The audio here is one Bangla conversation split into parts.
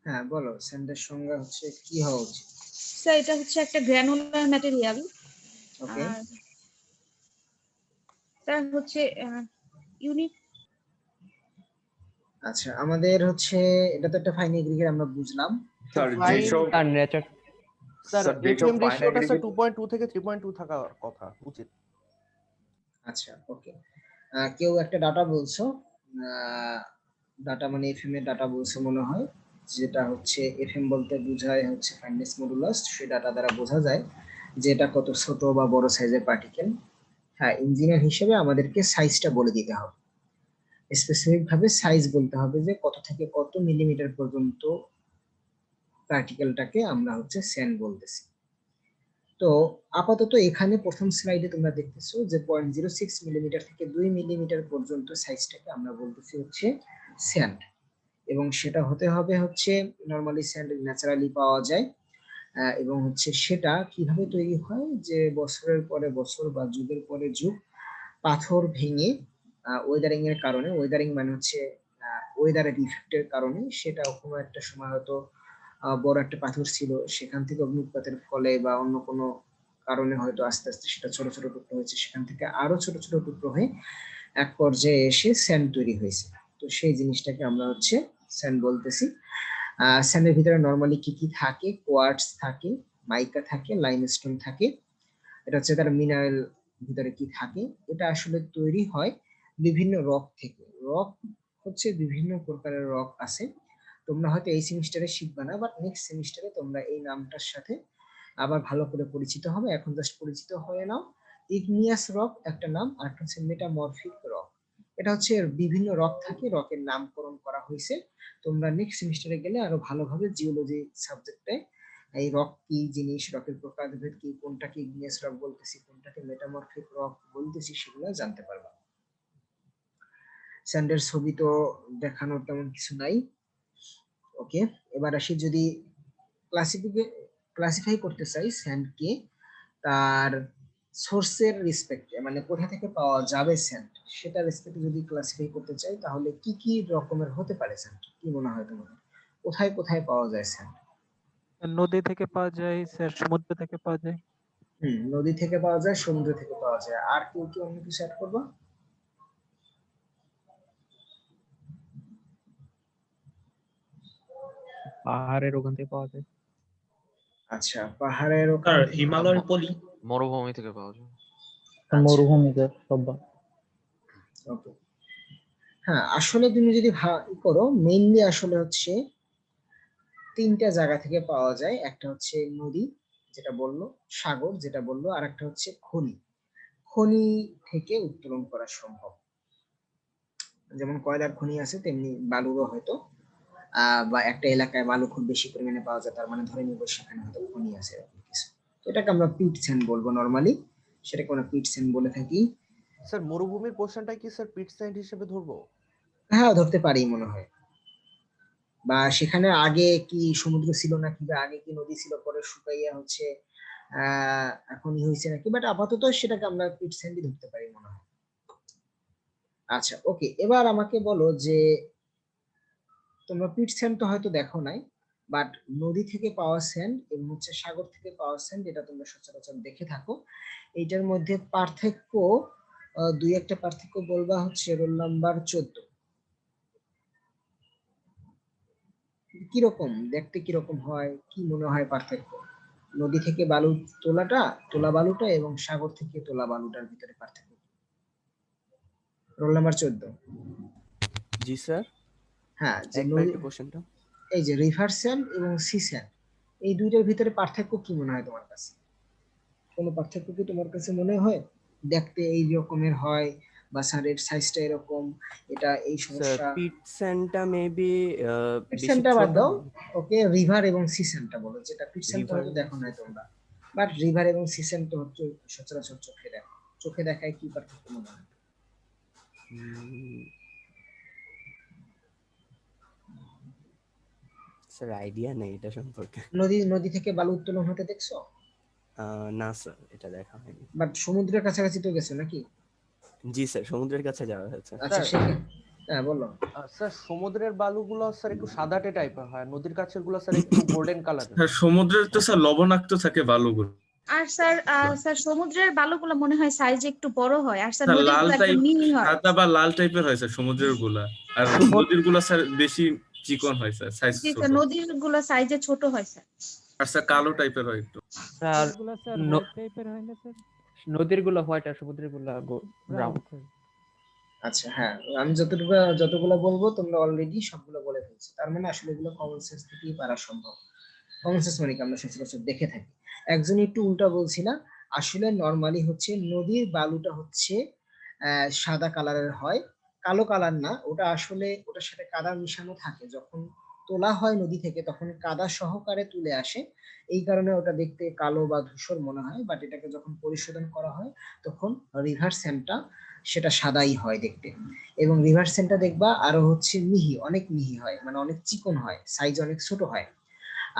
হ্যাঁ বলো, স্যান্ডের সংজ্ঞা হচ্ছে কি হওয়া উচিত? স্যার এটা হচ্ছে একটা গ্র্যানুলার ম্যাটেরিয়াল। ওকে, আর স্যার হচ্ছে ইউনিক। আচ্ছা আমাদের হচ্ছে এটা তো একটা ফাইন এগ্রিগেট আমরা বুঝলাম। Sir Fine. যেসব আর নেচার স্যার স্যার, যেসব এফএম রেশিওটা স্যার finite 2.2 থেকে 3.2 থাকার কথা উচিত। আচ্ছা ওকে, কেউ একটা ডাটা বলছো, ডাটা মানে এফএম এর ডাটা বলছো মনে হয়, যেটা হচ্ছে এফএম বলতে বোঝায় হচ্ছে ফাইননেস মডুলাস, সেই ডাটা দ্বারা বোঝা যায় যে এটা কত ছোট বা বড় সাইজের পার্টিকেল। হ্যাঁ, ইঞ্জিনিয়ার হিসেবে আমাদেরকে সাইজটা বলে দিতে হবে, স্পেসিফিক ভাবে সাইজ বলতে হবে যে কত থেকে কত মিলিমিটার পর্যন্ত পার্টিকেলটাকে আমরা হচ্ছে স্যান্ড বলতেছি। তো আপাতত এখানে প্রথম স্লাইডে তোমরা দেখতেছো যে 0.06 মিলিমিটার থেকে 2 মিলিমিটার পর্যন্ত সাইজটাকে আমরা বলতেছি হচ্ছে স্যান্ড, এবং সেটা হতে হবে হচ্ছে নরমালি স্যান্ড ন্যাচারালি পাওয়া যায়, এবং হচ্ছে সেটা কিভাবে তৈরি হয় যে বছরের পরে বছর বা যুগের পরে যুগ পাথর ভেঙে ওয়েদারিং এর কারণে, ওয়েদারিং মানে হচ্ছে ওয়েদারের ইফেক্টের কারণে, সেটা কোনো একটা সময় হয়তো বড় একটা পাথর ছিল, সেখান থেকে অগ্নুৎপাতের ফলে বা অন্য কোনো কারণে হয়তো আস্তে আস্তে সেটা ছোট ছোট টুকরো হয়েছে, সেখান থেকে আরো ছোট ছোট টুকরো হয়ে এক পর্যায়ে এসে স্যান্ড তৈরি হয়েছে। তো সেই জিনিসটাকে আমরা হচ্ছে স্যান্ড বলতেছি। স্যান্ডের ভিতরে নরমালি কি কি থাকে? কোয়ার্টজ থাকে, মাইকা থাকে, লাইমস্টোন থাকে। এটা হচ্ছে তার মিনারেল ভিতরে কি থাকে। এটা আসলে তৈরি হয় বিভিন্ন রক থেকে। রক হচ্ছে বিভিন্ন প্রকারের রক আছে, তোমরা হয়তো এই সেমিস্টারে শিখবে না, বাট নেক্সট সেমিস্টারে তোমরা এই নামটার সাথে আবার ভালো করে পরিচিত হবে। এখন জাস্ট পরিচিত হয়ে নাও। ইগনিয়াস রক একটা নাম, আর একটা হচ্ছে মেটামরফিক রক। এটা হচ্ছে বিভিন্ন রক থাকে, রকের নামকরণ করা হয়েছে। তোমরা নেক্সট সেমিস্টারে গেলে আরো ভালোভাবে জিওলজি সাবজেক্টে এই রক কি জিনিস, রকের প্রকারভেদ কি, কোনটাকে ইগনিয়াস রক বলতেছি, কোনটাকে মেটামরফিক রক বলতেছি, সেগুলো জানতে পারবা। স্যান্ডের ছবি তো দেখানোর তেমন কিছু নাই। ওকে, এবার আসি, যদি ক্লাসিফাই করতে চাই স্যান্ডকে তার সোর্সের রেসপেক্টে, মানে কোথা থেকে পাওয়া যাবে স্যান্ড, সেটা রেসপেক্টে যদি ক্লাসিফাই করতে চাই, তাহলে কি কি রকমের হতে পারে স্যান্ড? কি মনে হয় তোমাদের, কোথায় কোথায় পাওয়া যায় স্যান্ড? নদী থেকে পাওয়া যায় স্যার, সমুদ্র থেকে পাওয়া যায়। নদী থেকে পাওয়া যায়, সমুদ্র থেকে পাওয়া যায়। আর কেউ কি অন্য কিছু অ্যাড করবো? পাহাড়ের ওখান থেকে পাওয়া যায়। আচ্ছা, পাহাড়ের স্যার ওখানে হিমালয়ের পলি। মরুভূমি থেকে পাওয়া যায়। মরুভূমিতে সব। ওকে, হ্যাঁ আসলে তুমি যদি করো, মেইনলি আসলে হচ্ছে তিনটা জায়গা থেকে পাওয়া যায়। একটা হচ্ছে নদী যেটা বললো, সাগর যেটা বললো, আর একটা হচ্ছে খনি। খনি থেকে উত্তোলন করা সম্ভব, যেমন কয়লার খনি আছে তেমনি বালুরও হয়তো বা একটা এলাকায় বালু খুব বেশি পরিমাণে পাওয়া যায়, তার মানে ধরে নিব সেখানে হয়তো খনি আছে, এরকম কিছু। তো এটাকে আমরা পিট স্যান্ড বলবো নরমালি, সেটাকে আমরা পিট স্যান্ড বলে থাকি। স্যার মরুভূমির পোরশনটা কি স্যার পিট স্যান্ড হিসেবে ধরবো? হ্যাঁ ধরতে পারি মনে হয়, বা সেখানে আগে কি সমুদ্র ছিল নাকি, বা আগে কি নদী ছিল, পরে শুকাইয়া হচ্ছে এখনই হয়েছে নাকি, বাট আপাতত সেটাকে আমরা পিট স্যান্ডই ধরতে পারি মনে হয়। আচ্ছা ওকে, এবার আমাকে বলো যে তোমরা পিট স্যান্ড তো হয়তো দেখো নাই, বাট নদী থেকে পাওয়া স্যান্ড এবং হচ্ছে সাগর থেকে পাওয়া স্যান্ড, এটা তোমরা সচরাচর দেখে থাকো। এইটার মধ্যে পার্থক্য, দুই একটা পার্থক্য বলবা হচ্ছে রোল নাম্বার 14। কিরকম দেখতে, কিরকম হয়, কি মনে হয় পার্থক্য? নদী থেকে বালু তোলা বালুটা এবং সাগর থেকে তোলা বালুটার ভিতরে পার্থক্য? Roll number 14। জি স্যার, হ্যাঁ, যে একবার নদী, একটু কোশ্চেনটা। এই যে রিভার স্যান্ড এবং সি স্যান্ড, এই দুইটার ভিতরে পার্থক্য কি মনে হয় তোমার কাছে? কোনো পার্থক্য কি তোমার কাছে মনে হয়? দেখতে এই রকমের হয়, বা স্যারের সাইজটা এরকম, এটা এই স্যার সমস্যা? পিট স্যান্ডটা মেবি পিট বেশি স্যান্ডটা বাদ ছোট। দাও, ওকে রিভার এবং সি স্যান্ডটা বলো, যেটা পিট স্যান্ডটা রিভার হয়তো দেখো নাই তোমরা, বাট রিভার এবং সি স্যান্ড তো হচ্ছে সচরাচর চোখে দেখো, চোখে দেখায় কি পার্থক্য মনে হয়? স্যার আইডিয়া নেই এটা সম্পর্কে। নদী থেকে বালু উত্তোলন হতে দেখছো? না স্যার, এটা দেখা হয়নি। বাট সমুদ্রের কাছাকাছি তো গেছো নাকি? জি স্যার, সমুদ্রের কাছে যাওয়া হয়েছে। আচ্ছা স্যার হ্যাঁ বলো। স্যার সমুদ্রের বালুগুলো স্যার একটু সাদাটে টাইপের হয়, নদীর কাছের গুলো স্যার একটু গোল্ডেন কালারের। হ্যাঁ, সমুদ্রের তো স্যার লবণাক্ত থাকে বালুগুলো। আর স্যার স্যার সমুদ্রের বালুগুলো মনে হয় সাইজে একটু বড় হয়, আর স্যার স্যার নদীর লাল গুলো একদম টাইপ, মিনি হয়। সাদা বা লাল টাইপের হয় স্যার সমুদ্রের গুলা, আর নদীর গুলা স্যার বেশি চিকন হয় স্যার, সাইজ জি ছোট। স্যার, নদীর গুলো সাইজে ছোট হয় স্যার। আর স্যার কালো টাইপের হয় একটু। স্যার এগুলা স্যার ন- হোয়াইট টাইপের হয় না স্যার? নদীর গুলো হোয়াইট আর সমুদ্রের গুলো ব্রাউন। আচ্ছা হ্যাঁ, আমি যতগুলো বলবো তোমরা অলরেডি সবগুলো বলে ফেলছো, তার মানে আসলে এগুলো কমন সেন্স থেকেই পারা সম্ভব। কমন সেন্স মানে কি আমরা সচরাচর দেখে থাকি। একজন একটু উল্টা বলছি না, আসলে নরমালি হচ্ছে নদীর বালুটা হচ্ছে সাদা কালারের হয়, কালো কালার না। ওটা আসলে ওটার সাথে কাদা মিশানো থাকে, যখন তোলা হয় নদী থেকে তখন কাদা সহকারে তুলে আসে, এই কারণে ওটা দেখতে কালো বা ধূসর মনে হয়, বাট এটাকে যখন পরিশোধন করা হয় তখন রিভার সেন্টটা সেটা সাদাই হয় দেখতে। এবং রিভার সেন্টটা দেখবা আরো হচ্ছে মিহি, অনেক মিহি হয়, মানে অনেক চিকন হয়, সাইজ অনেক ছোট হয়।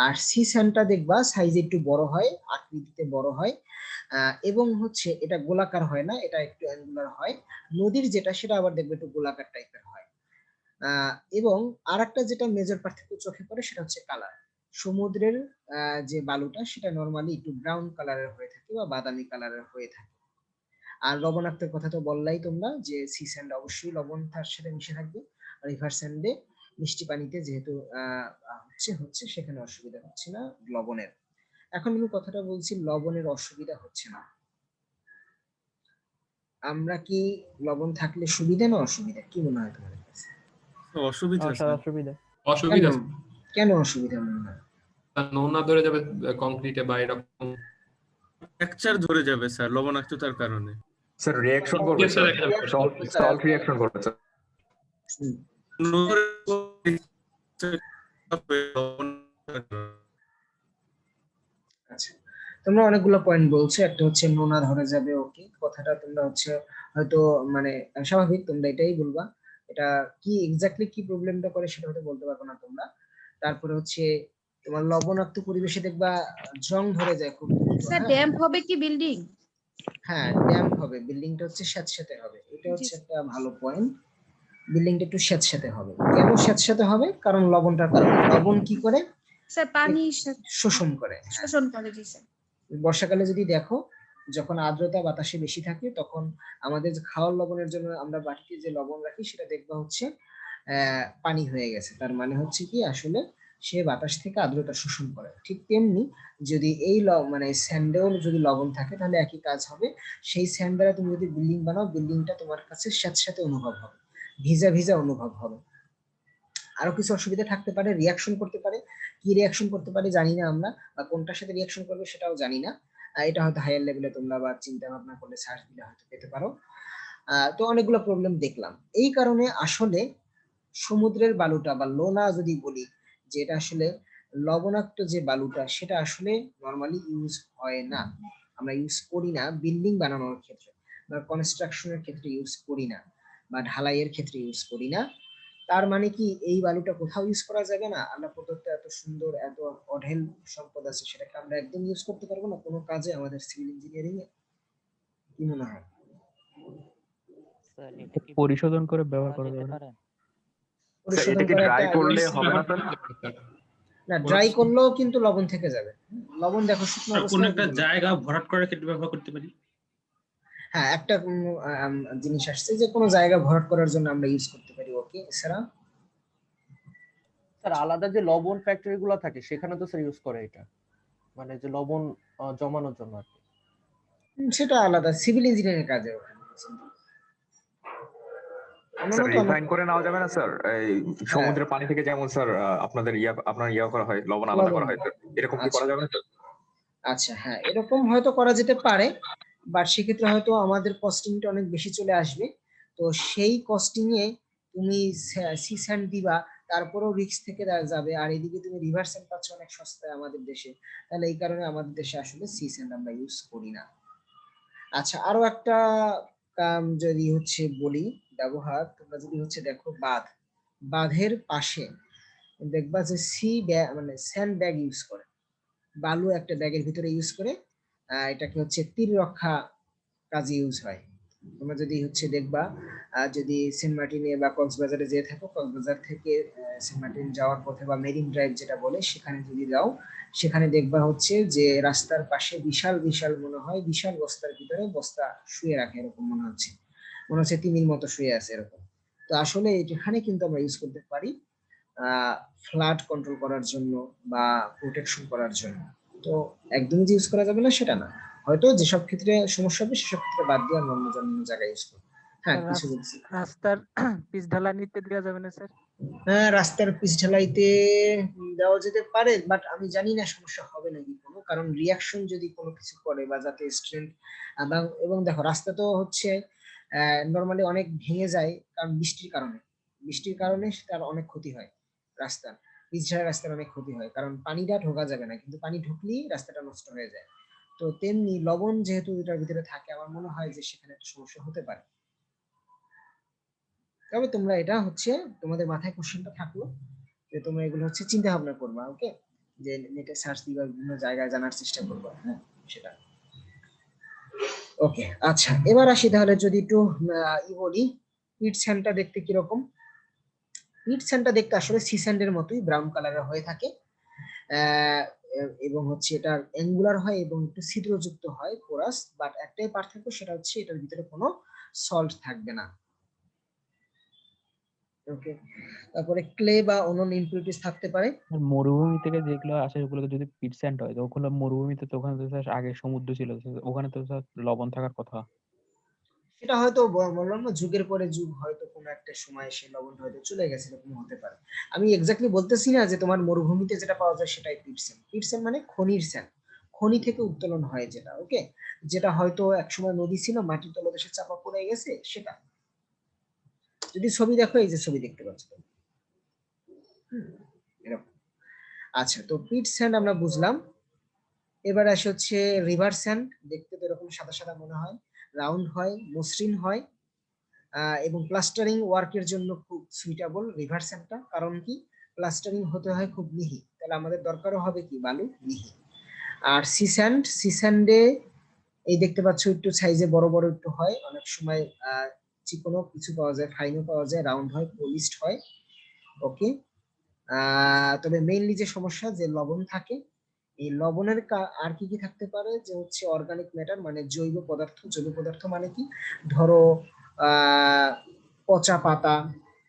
আর সি স্যান্ডটা দেখবা সাইজে একটু বড় হয়, আকৃতিতে বড় হয়, এবং হচ্ছে এটা গোলাকার হয় না, এটা একটু অ্যাঙ্গুলার হয়। নদীর যেটা সেটা আবার দেখবে একটু গোলাকার টাইপের হয়। এবং আরেকটা যেটা মেজর পার্থক্য চোখে পড়ে সেটা হচ্ছে কালার। সমুদ্রের যে বালুটা সেটা নরমালি একটু ব্রাউন কালারের হয়ে থাকে বা বাদামি কালারের হয়ে থাকে। আর লবণাক্তের কথা তো বললাই তোমরা, যে সি স্যান্ড অবশ্যই লবণ তার সাথে মিশে থাকবে, রিভার স্যান্ডে মিষ্টি পানিতে যেহেতু হচ্ছে হচ্ছে সেখানে অসুবিধা হচ্ছে না লবণের। এখন আমি কথাটা বলছি, লবণের অসুবিধা হচ্ছে না, আমরা কি স্যার থাকলে সুবিধা না অসুবিধা, কি মনে হয় তোমাদের কাছে? অসুবিধা স্যার স্যার। অসুবিধা। কেন অসুবিধা কেন অসুবিধা মনে হয়? নোনা ধরে যাবে কংক্রিটে বা এরকম। ফ্র্যাকচার ধরে যাবে স্যার লবণাক্ততার কারণে। স্যার রিঅ্যাকশন করবে Yes, sir, স্যার, একদম। সল্ট রিঅ্যাকশন করবে স্যার। হুম, আচ্ছা, তোমরা অনেকগুলো পয়েন্ট বলছো, একটা হচ্ছে নোনা ধরে যাবে, ওকে কথাটা তোমরা হচ্ছে হয়তো মানে স্বাভাবিক, তোমরা এটাই বলবা। এটা কি এক্স্যাক্টলি কি প্রবলেমটা করে সেটা হয়তো বলতে পারবো না তোমরা। তারপরে হচ্ছে তোমার লবণাক্ত পরিবেশে দেখবা জং ধরে যায় খুব দ্রুত। স্যার হ্যাঁ ড্যাম্প হবে কি বিল্ডিং? হ্যাঁ, ড্যাম্প হবে, বিল্ডিংটা হচ্ছে স্যাঁতসেঁতে হবে, এটা জি হচ্ছে একটা ভালো পয়েন্ট। বিল্ডিংটা একটু স্যাঁতসেঁতে হবে, কেন স্যাঁতসেঁতে হবে? কারণ লবণটার কারণে। লবণ কি করে? স্যার পানি শোষণ করে। হ্যাঁ, শোষণ করে। জি স্যার। বর্ষাকালে যদি দেখো, যখন আর্দ্রতা বাতাসে বেশি থাকে তখন আমাদের যে খাওয়ার লবণের জন্য আমরা বাটিতে যে লবণ রাখি সেটা দেখবা হচ্ছে পানি হয়ে গেছে, তার মানে হচ্ছে কি আসলে সে বাতাস থেকে আর্দ্রতা শোষণ করে। ঠিক তেমনি যদি এই মানে স্যান্ডেও যদি লবণ থাকে তাহলে একই কাজ হবে। সেই স্যান্ড দ্বারা তুমি যদি বিল্ডিং বানাও, বিল্ডিংটা তোমার কাছে স্যাঁতস্যাঁতে অনুভব হবে, ভিজা ভিজা অনুভব হবে। আরো কিছু অসুবিধা থাকতে পারে, রিয়াকশন করতে পারে। কি রিয়াকশন করতে পারে জানি না আমরা, বা কোনটার সাথে রিয়াকশন করবে সেটাও জানি না। এটা হয়তো হায়ার লেভেলে তোমরা বা চিন্তা ভাবনা করলে সার্চ দিলে হয়তো পেতে পারো। তো অনেকগুলো প্রবলেম দেখলাম। এই কারণে আসলে সমুদ্রের বালুটা বা লোনা যদি বলি, যে এটা আসলে লবণাক্ত যে বালুটা সেটা আসলে নরমালি ইউজ হয় না, আমরা ইউজ করি না বিল্ডিং বানানোর ক্ষেত্রে বা কনস্ট্রাকশনের ক্ষেত্রে ইউজ করি না, বা ঢালাইয়ের ক্ষেত্রে ইউজ করি না। তার মানে কি এই বালুটা কোথাও ইউজ করা যাবে না? আল্লাহ প্রদত্ত এত সুন্দর এত অঢেল সম্পদ আছে, সেটাকে আমরা একদম ইউজ করতে পারবো না কোনো কাজে আমাদের সিভিল ইঞ্জিনিয়ারিং এ? কি মনে হয়? স্যার এটা কি পরিশোধন করে ব্যবহার করা করা যেতে যাবে না? পারে? স্যার পরিশোধন এটা কি করা ড্রাই একটা করলে IUC হবে না স্যার? না, ড্রাই করলেও কিন্তু লবণ থেকে যাবে। লবণ দেখো শুকনো কোন অবস্থায় একটা জায়গা ভরাট করার ক্ষেত্রে ব্যবহার করতে পারি। হ্যাঁ, একটা জিনিস আসছে যে কোনো জায়গা ভরাট করার জন্য আমরা ইউজ করতে পারি, ওকে। এছাড়া স্যার আলাদা যে লবণ ফ্যাক্টরি গুলো থাকে সেখানে তো স্যার ইউজ করে এটা, মানে যে লবণ জমানোর জন্য আর কি। সেটা আলাদা সিভিল ইঞ্জিনিয়ারিং কাজে ওখানে। আমার স্যার মতো রিফাইন করে নেওয়া যাবে না স্যার? এই হ্যাঁ, সমুদ্রের পানি থেকে যেমন স্যার আপনাদের আপনার করা হয়, লবণ আলাদা লবণ। করা হয় স্যার, এরকম কি আচ্ছা করা যাবে না স্যার? আচ্ছা, হ্যাঁ এরকম হয়তো করা যেতে পারে, বাট সেক্ষেত্রে হয়তো আমাদের কস্টিংটা অনেক বেশি চলে আসবে। তো সেই কস্টিং এ তুমি সি স্যান্ড দিবা, তারপরেও রিস্ক থেকে যাবে, আর এদিকে তুমি রিভার স্যান্ড পাচ্ছ অনেক সস্তায় আমাদের দেশে। তাহলে এই কারণে আমাদের দেশে আসলে সি স্যান্ড আমরা ইউজ করি না। আচ্ছা, আরো একটা কাম যদি হচ্ছে বলি, ব্যবহার তোমরা যদি হচ্ছে দেখো বাঁধের পাশে দেখবা যে মানে স্যান্ড ব্যাগ ইউজ করে, বালু একটা ব্যাগের ভিতরে ইউজ করে, এটাকে হচ্ছে তীর রক্ষা কাজে ইউজ হয়। তোমরা যদি হচ্ছে দেখবা যদি সেন্ট মার্টিনে বা কক্সবাজারে যেয়ে থাকো, কক্সবাজার থেকে সেন্ট মার্টিন যাওয়ার পথে বা মেরিন ড্রাইভ যেটা বলে সেখানে যদি যাও, সেখানে দেখবা হচ্ছে যে রাস্তার পাশে বিশাল বিশাল মনে হয় বিশাল বস্তার ভিতরে বস্তা শুয়ে রাখে, এরকম মনে হচ্ছে তিমির মতো শুয়ে আছে এরকম। তো আসলে এখানে কিন্তু আমরা ইউজ করতে পারি ফ্লাড কন্ট্রোল করার জন্য বা প্রোটেকশন করার জন্য। তো একদমই যে ইউজ করা যাবে না সেটা না, হয়তো যেসব ক্ষেত্রে সমস্যা হবে সেসব ক্ষেত্রে বাদ দিয়ে আমরা অন্য জায়গায় ইউজ করবো। হ্যাঁ কিছু বলছি। রাস্তার পিচ ঢালাই নিতে দেওয়া যাবে না স্যার? হ্যাঁ রাস্তার পিচ ঢালাইতে দেওয়া যেতে পারে, বাট আমি জানি না সমস্যা হবে নাকি কোনো, কারণ রিয়াকশন যদি কোনো কিছু করে বা যাতে স্ট্রেন্থ এবং দেখো রাস্তা তো হচ্ছে নর্মালি অনেক ভেঙে যায়, কারণ বৃষ্টির কারণে তার অনেক ক্ষতি হয় রাস্তার, পিচ ঢালাই রাস্তার অনেক ক্ষতি হয়, কারণ পানিটা ঢোকা যাবে না, কিন্তু পানি ঢুকলেই রাস্তাটা নষ্ট হয়ে যায়। তো তেমনি লবণ যেহেতু এটার ভিতরে থাকে, আমার মনে হয় যে সেখানে একটা সমস্যা হতে পারে। তবে তোমরা এটা হচ্ছে তোমাদের মাথায় কোশ্চেনটা থাকলো যে তোমরা এগুলো হচ্ছে চিন্তা ভাবনা করবা, ওকে, যে নেটে সার্চ দিবা, বিভিন্ন জায়গায় জানার চেষ্টা করবা, হ্যাঁ সেটা। ওকে আচ্ছা, এবার আসি তাহলে যদি একটু বলি পিট স্যান্ডটা দেখতে কিরকম। পিট স্যান্ডটা দেখতে আসলে সি স্যান্ডের মতোই ব্রাউন কালারের হয়ে থাকে, এবং হচ্ছে এটা অ্যাঙ্গুলার হয় এবং একটু ছিদ্রযুক্ত হয় পোরাস, বাট একটাই পার্থক্য, সেটা হচ্ছে এটার ভিতরে কোনো সল্ট থাকবে না। ওকে, তারপরে ক্লে বা অন্যান্য ইম্পিউরিটিস থাকতে পারে। আর মরুভূমি থেকে যেগুলো আসে ওগুলো যদি পিট স্যান্ড হয়, তো ওগুলো মরুভূমিতে, তো ওখানে তো স্যার আগে সমুদ্র ছিল, তো ওখানে তো স্যার লবণ থাকার কথা। সেটা হয়তো বললাম না, যুগের পরে যুগ হয়তো কোনো একটা সময় সে লবণ হয়তো চলে গেছে, এরকম হতে পারে। আমি এক্স্যাক্টলি বলতেছি না যে তোমার মরুভূমিতে যেটা পাওয়া যায় সেটাই পিটসেন। পিটসেন মানে খনির স্যান্ড, খনি থেকে উত্তোলন হয় যেটা, ওকে, যেটা হয়তো একসময় নদী ছিল, মাটির তলদেশে চাপা পড়ে গেছে সেটা। যদি ছবি দেখো, এই যে ছবি দেখতে পাচ্ছ এরকম। আচ্ছা, তো পিট স্যান্ড আমরা বুঝলাম। এবার আসে হচ্ছে রিভার স্যান্ড। দেখতে তো এরকম সাদা সাদা মনে হয়, রাউন্ড হয়, মসৃণ হয়, এবং প্লাস্টারিং ওয়ার্কের জন্য খুব সুইটেবল রিভার স্যান্ডটা। কারণ কি, প্লাস্টারিং হতে হয় খুব মিহি, তাহলে আমাদের দরকারও হবে কি বালু মিহি। আর সি স্যান্ডে এই দেখতে পাচ্ছ একটু সাইজে বড় বড় একটু হয়, অনেক সময় চিকনও কিছু পাওয়া যায়, ফাইনও পাওয়া যায়, রাউন্ড হয়, পলিশড হয়, ওকে। তবে মেইনলি যে সমস্যা যে লবণ থাকে, এই লবণের আর কি কি থাকতে পারে, যে হচ্ছে অর্গানিক ম্যাটার মানে জৈব পদার্থ। জৈব পদার্থ মানে কি, ধরো পচা পাতা,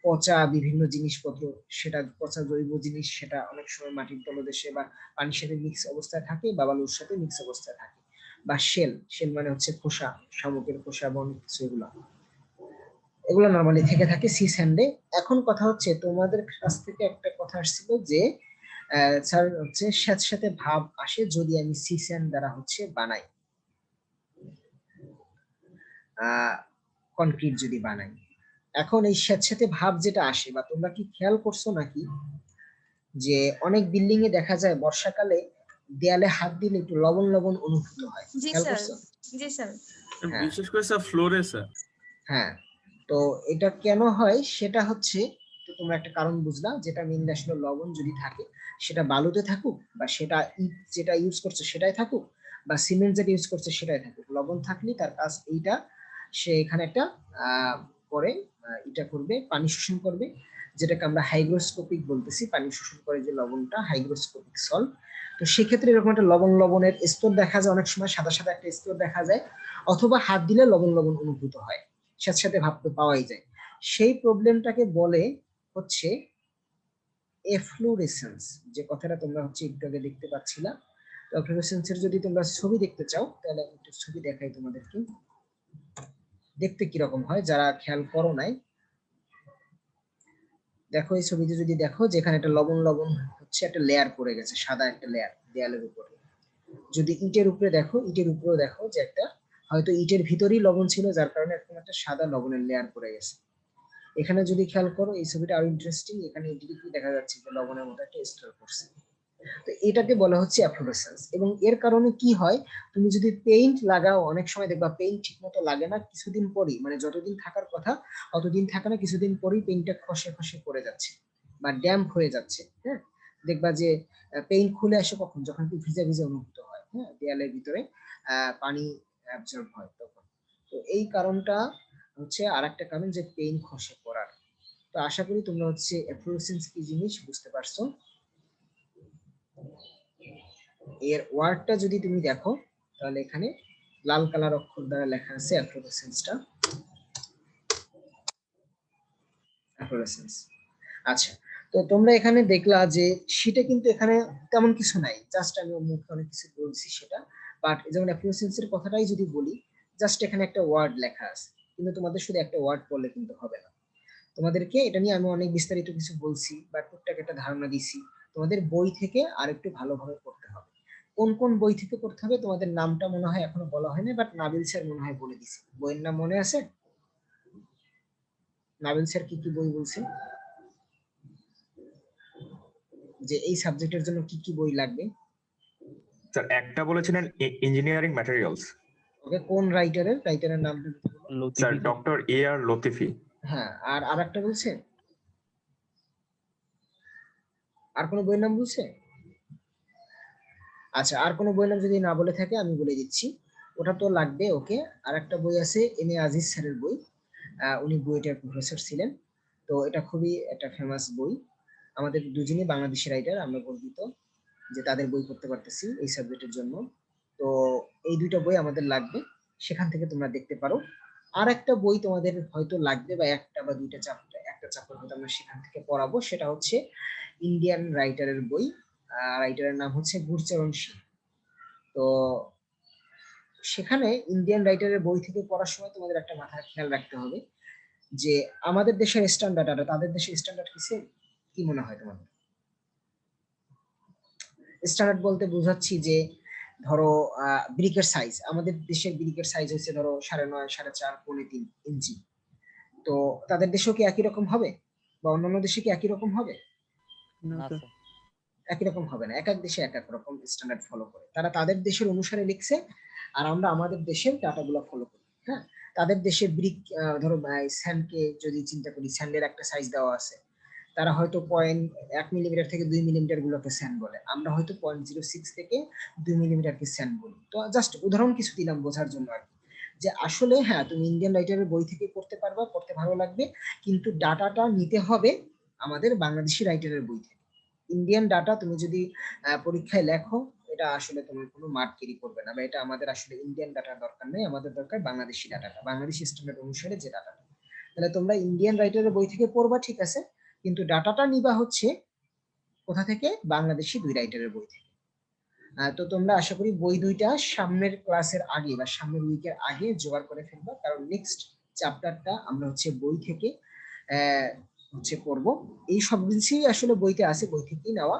পচা বিভিন্ন জিনিসপত্র, সেটা পচা জৈব জিনিস, সেটা অনেক সময় মাটির তলদেশে বা পানির সাথে মিক্স অবস্থায় থাকে বা বালুর সাথে মিক্স অবস্থায় থাকে। বা শেল মানে হচ্ছে খোসা, শামুকের খোসা বন কিছু, এগুলো নর্মালি থেকে থাকে সি স্যান্ডে। এখন কথা হচ্ছে তোমাদের কাছ থেকে একটা কথা আসছিল যে স্যার হচ্ছে স্যাঁতস্যাঁতে ভাব আসে যদি আমি সি স্যান্ড দ্বারা হচ্ছে বানাই, কনক্রিট যদি বানাই। এখন এই স্যাঁতস্যাঁতে ভাব যেটা আসে, বা তোমরা কি খেয়াল করছো নাকি যে অনেক বিল্ডিং এ দেখা যায় বর্ষাকালে দেয়ালে হাত দিলে একটু লবণ লবণ অনুভূত হয়, জি খেয়াল স্যার, করছো? জি স্যার। হ্যাঁ। বিশেষ করে স্যার ফ্লোরে স্যার। হ্যাঁ, তো এটা কেন হয় সেটা হচ্ছে, তো তোমরা একটা কারণ বুঝলা, যেটা মেইনলি আসলে লবণ যদি থাকে, সেটা বালুতে থাকুক বা সেটা ইট যেটা ইউজ করছে সেটাই থাকুক, বা সিমেন্ট যেটা ইউজ করছে সেটাই থাকুক, লবণ থাকলে তার কাজ এইটা, সে এখানে একটা পরে এটা করবে, পানি শোষণ করবে, যেটাকে আমরা হাইগ্রোস্কোপিক বলতেছি, পানি শোষণ করে যে লবণটা, হাইগ্রোস্কোপিক সল্ট। তো সেক্ষেত্রে এরকম একটা লবণের স্তর দেখা যায়, অনেক সময় সাদা সাদা একটা স্তর দেখা যায়, অথবা হাত দিলে লবণ লবণ অনুভূত হয়, সাথে সাথে ভাব তো পাওয়াই যায়। সেই প্রবলেমটাকে বলে হচ্ছে এফ্লুরেসেন্স, যে কথাটা তোমরা হচ্ছে একটু আগে দেখতে পাচ্ছিলা। তো এফ্লুরেসেন্সের যদি তোমরা ছবি দেখতে চাও, তাহলে একটু ছবি দেখাই তোমাদেরকে, দেখতে কিরকম হয় যারা খেয়াল করো নাই। দেখো এই ছবিতে যদি দেখো, যেখানে একটা লবণ লবণ হচ্ছে একটা লেয়ার পড়ে গেছে, সাদা একটা লেয়ার দেয়ালের উপরে। যদি ইটের উপরে দেখো, ইটের উপরেও দেখো যে একটা, হয়তো ইটের ভিতরেই লবণ ছিল, যার কারণে এরকম একটা সাদা লবণের লেয়ার পড়ে গেছে। এখানে যদি খেয়াল করো, এই ছবিটা আরো ইন্টারেস্টিং, এখানে ডিরেক্টলি দেখা যাচ্ছে যে লবণের মতো একটা স্তর পড়ছে। তো এটাকে বলা হচ্ছে অ্যাফ্লোরেসেন্স। এবং এর কারণে কি হয়, তুমি যদি পেইন্ট লাগাও, অনেক সময় দেখবা পেইন্ট ঠিক মতো লাগে না, কিছুদিন পরই, মানে যতদিন থাকার কথা অতদিন থাকে না, কিছুদিন পরই পেইন্টটা খসে খসে পড়ে যাচ্ছে বা ড্যাম্প হয়ে যাচ্ছে। হ্যাঁ, দেখবা যে পেইন্ট খুলে আসে কখন, যখন একটু ভিজা ভিজা অনুভূত হয়, হ্যাঁ, দেয়ালের ভিতরে পানি অ্যাবজর্ব হয় তখন। তো এই কারণটা হচ্ছে আরেকটা কারণ যে পেইন খসে পড়ার। তো আশা করি তোমরা হচ্ছে এফ্লোরেসেন্স কি জিনিস বুঝতে পারছো। এর ওয়ার্ডটা যদি তুমি দেখো তাহলে এখানে লাল কালার অক্ষর দ্বারা লেখা আছে এফ্লোরেসেন্সটা। এফ্লোরেসেন্স। আচ্ছা, তো তোমরা এখানে দেখলা যে শীটে কিন্তু এখানে তেমন কিছু নাই, জাস্ট আমি মুখে অনেক কিছু বলছি সেটা। বাট যেমন এফ্লোরেসেন্সের কথাটাই যদি বলি, জাস্ট এখানে একটা ওয়ার্ড লেখা আছে, কিন্তু তোমাদের শুধু একটা ওয়ার্ড পড়লে কিন্তু হবে না। তোমাদেরকে এটা নিয়ে আমি অনেক বিস্তারিত কিছু বলছি বা টুকটাক একটা ধারণা দিছি, তোমাদের বই থেকে আরেকটু ভালোভাবে পড়তে হবে। কোন কোন বই থেকে পড়তে হবে তোমাদের নামটা মনে হয় এখনো বলা হয়নি, বাট নাবিল স্যার মনে হয় বলে দিছে। বইয়ের নাম মনে আছে? নাবিল স্যার কি কি বই বলছে যে এই সাবজেক্টের জন্য কি কি বই লাগবে? স্যার একটা বলেছিলেন ইঞ্জিনিয়ারিং ম্যাটেরিয়ালস। ওকে, কোন রাইটারের নামটা যদি বলো। স্যার লতিফি ডক্টর এ আর লতিফি। হ্যাঁ, আর আরেকটা বলছে, আর কোনো বইয়ের নাম বলছে? আচ্ছা, আর কোনো বইয়ের নাম যদি না বলে থাকে আমি বলে দিচ্ছি, ওটা তো লাগবে। ওকে, আর একটা বই আছে এম এ আজিজ স্যারের বই, উনি বুয়েটের প্রফেসর ছিলেন। তো এটা খুবই একটা ফেমাস বই। আমাদের দুজনই বাংলাদেশি রাইটার, আমরা গর্বিত যে তাদের বই পড়তে পারতেছি এই সাবজেক্টের জন্য। তো এই দুইটা বই আমাদের লাগবে, সেখান থেকে তোমরা দেখতে পারো। আর একটা বই তোমাদের হয়তো লাগবে, বা একটা বা দুইটা চ্যাপ্টার, একটা চ্যাপ্টার হয়তো আমরা সেখান থেকে পড়াবো, সেটা হচ্ছে ইন্ডিয়ান রাইটারের বই। রাইটারের নাম হচ্ছে গুরচরণ সিং। তো সেখানে ইন্ডিয়ান রাইটারের বই থেকে পড়ার সময় তোমাদের একটা মাথায় খেয়াল রাখতে হবে যে আমাদের দেশের স্ট্যান্ডার্ড আর তাদের দেশের স্ট্যান্ডার্ড কি সেম? কি মনে হয় তোমাদের? স্ট্যান্ডার্ড বলতে বোঝাচ্ছি যে ধরো ব্রিকের সাইজ, আমাদের দেশের ব্রিকের সাইজ হচ্ছে ধরো 9.5, 4.5, 3.5 ইঞ্চি। তো তাদের দেশেও কি একই রকম হবে, বা অন্যান্য দেশে কি একই রকম হবে? না স্যার। একই রকম হবে না, এক এক দেশে এক এক রকম স্ট্যান্ডার্ড ফলো করে। তারা তাদের দেশের অনুসারে লিখছে, আর আমরা আমাদের দেশের ডাটাগুলো ফলো করি। হ্যাঁ, তাদের দেশে ব্রিক, ধরো স্যান্ডকে যদি চিন্তা করি, স্যান্ডের একটা সাইজ দেওয়া আছে, তারা হয়তো 1 মিলিমিটার থেকে 2 মিলিমিটার গুলোকে স্যান্ড বলে, আমরা হয়তো 0.06 থেকে 2 মিলিমিটারকে স্যান্ড বলি। তো জাস্ট উদাহরণ কিছু দিলাম বোঝার জন্য আর কি, যে আসলে হ্যাঁ তুমি ইন্ডিয়ান রাইটারের বই থেকে পড়তে পারবা, পড়তে ভালো লাগবে, কিন্তু ডাটাটা নিতে হবে আমাদের বাংলাদেশি রাইটারের বই থেকে। ইন্ডিয়ান ডাটা তুমি যদি পরীক্ষায় লেখো, এটা আসলে তোমার কোনো মার্ক ক্যারি করবে না, বা এটা আমাদের আসলে ইন্ডিয়ান ডাটার দরকার নেই, আমাদের দরকার বাংলাদেশি ডাটাটা, বাংলাদেশি স্ট্যান্ডার্ড অনুসারে যে ডাটাটা। তাহলে তোমরা ইন্ডিয়ান রাইটারের বই থেকে পড়বা, ঠিক আছে, কিন্তু ডাটাটা নিবা হচ্ছে কোথা থেকে? বাংলাদেশি দুই রাইটারের বই থেকে। তো তোমরা আশা করি বই দুইটা সামনের ক্লাসের আগে বা সামনের উইকের আগে জোগাড় করে ফেলবা, কারণ নেক্সট চ্যাপ্টারটা আমরা হচ্ছে বই থেকে হচ্ছে পড়বো। এই সব কিছুই আসলে বইতে আছে, বই থেকেই নেওয়া।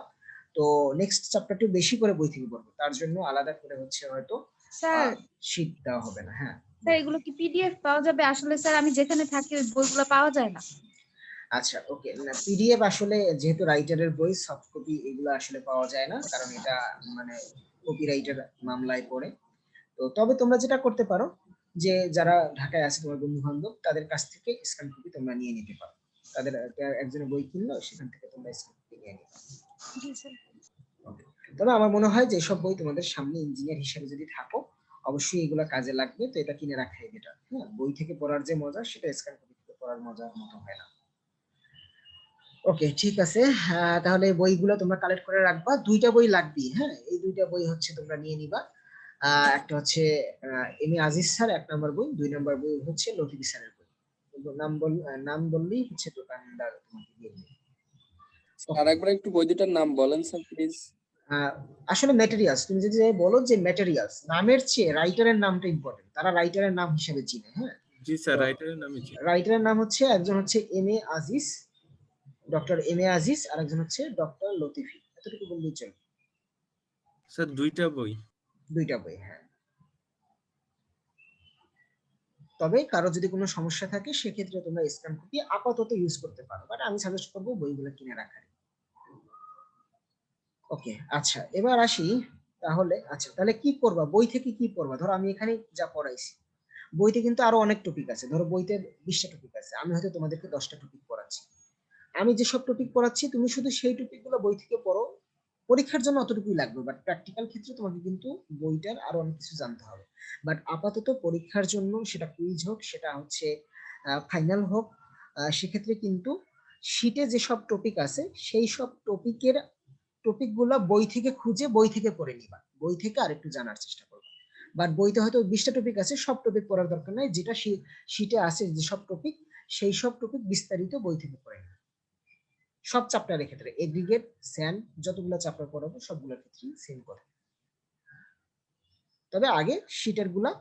তো নেক্সট চ্যাপ্টারটা বেশি করে বই থেকে পড়বো, তার জন্য আলাদা করে হচ্ছে হয়তো স্যার শীট দেওয়া হবে না। হ্যাঁ স্যার এগুলো কি পিডিএফ পাওয়া যাবে? আসলে স্যার আমি যেখানে থাকি ওই বইগুলো পাওয়া যায় না। আচ্ছা, ওকে, না পিডিএফ আসলে যেহেতু রাইটারের বই, সফট কপি এগুলো আসলে পাওয়া যায় না, কারণ এটা মানে কপিরাইটের মামলায় পড়ে। তো তবে তোমরা যেটা করতে পারো, যে যারা ঢাকায় আছে তোমার বন্ধু বান্ধব, তাদের কাছ থেকে স্ক্যান কপি তোমরা নিয়ে নিতে পারো। তাদের একজনের বই কিনলো, সেখান থেকে তোমরা স্ক্যান কপি নিয়ে নিতে পারো। জি স্যার। তবে আমার মনে হয় যে সব বই তোমাদের সামনে ইঞ্জিনিয়ার হিসেবে যদি থাকো, অবশ্যই এগুলো কাজে লাগবে। তো এটা কিনে রাখাই বেটার। হ্যাঁ, বই থেকে পড়ার যে মজা, সেটা স্ক্যান কপি থেকে পড়ার মজার মতো হয় না। ওকে, ঠিক আছে। তাহলে বইগুলো তোমরা কালেক্ট করে রাখবা, দুইটা বই লাগবে। হ্যাঁ, এই দুইটা বই হচ্ছে তোমরা নিয়ে নিবা। একটা হচ্ছে এম এ আজিজ স্যার 1 নম্বর বই, 2 নম্বর বই হচ্ছে লতিফি স্যারের বই। নাম বললেই হচ্ছে দোকানদার তোমাকে দিয়ে দেবে। আরেকবার একটু বই দুটার নাম বলেন স্যার প্লিজ। আসলে ম্যাটেরিয়ালস, তুমি যদি বলো যে ম্যাটেরিয়ালস, নামের চেয়ে রাইটারের নামটা ইম্পর্টেন্ট, তারা রাইটারের নাম হিসেবে চিনে। হ্যাঁ, জি স্যার, রাইটারের নামই জি। রাইটারের নাম হচ্ছে, একজন হচ্ছে M A Aziz, doctor M A Aziz, আর একজন হচ্ছে ডক্টর লতিফি। এতটুকু বললেই চলবে। স্যার দুইটা বই? দুইটা বই, হ্যাঁ। তবে কারো যদি কোনো সমস্যা থাকে, সেক্ষেত্রে তোমরা স্ক্যান কপি আপাতত ইউজ করতে পারো, বাট আমি সাজেস্ট করবো বইগুলো কিনে রাখার। ওকে, আচ্ছা, এবার আসি তাহলে। আচ্ছা, তাহলে কি করবা, বই থেকে কি পড়বা? ধরো আমি এখানে যা পড়াইছি, বইতে কিন্তু আরো অনেক টপিক আছে। ধরো বইতে 20টা টপিক আছে, আমি হয়তো তোমাদেরকে 10টা টপিক পড়াচ্ছি। আমি যেসব টপিক পড়াচ্ছি তুমি শুধু সেই টপিক গুলো বই থেকে পড়ো, পরীক্ষার জন্য অতটুকুই লাগবে, বাট প্র্যাকটিক্যাল ক্ষেত্রে তোমাকে কিন্তু বইটার আরো অনেক কিছু জানতে হবে। বাট আপাতত পরীক্ষার জন্য সেটা কুইজ হোক, সেটা হচ্ছে ফাইনাল হোক, সেক্ষেত্রে কিন্তু শীটে যেসব টপিক আছে সেই সব টপিকগুলো বই থেকে খুঁজে বই থেকে পড়ে নিবা, বই থেকে আরেকটু জানার চেষ্টা করবা। বাট বইতে হয়তো 20টা টপিক আছে, সব টপিক পড়ার দরকার নাই, যেটা শীটে আছে যেসব টপিক সেই সব টপিক বিস্তারিত বই থেকে পড়ে নিবা। সব চ্যাপ্টারের ক্ষেত্রে এগ্রিগেট, স্যান্ড, যতগুলো চ্যাপ্টার পড়াবো সবগুলোর ক্ষেত্রেই সেম কথা। তবে আগে শীটের গুলা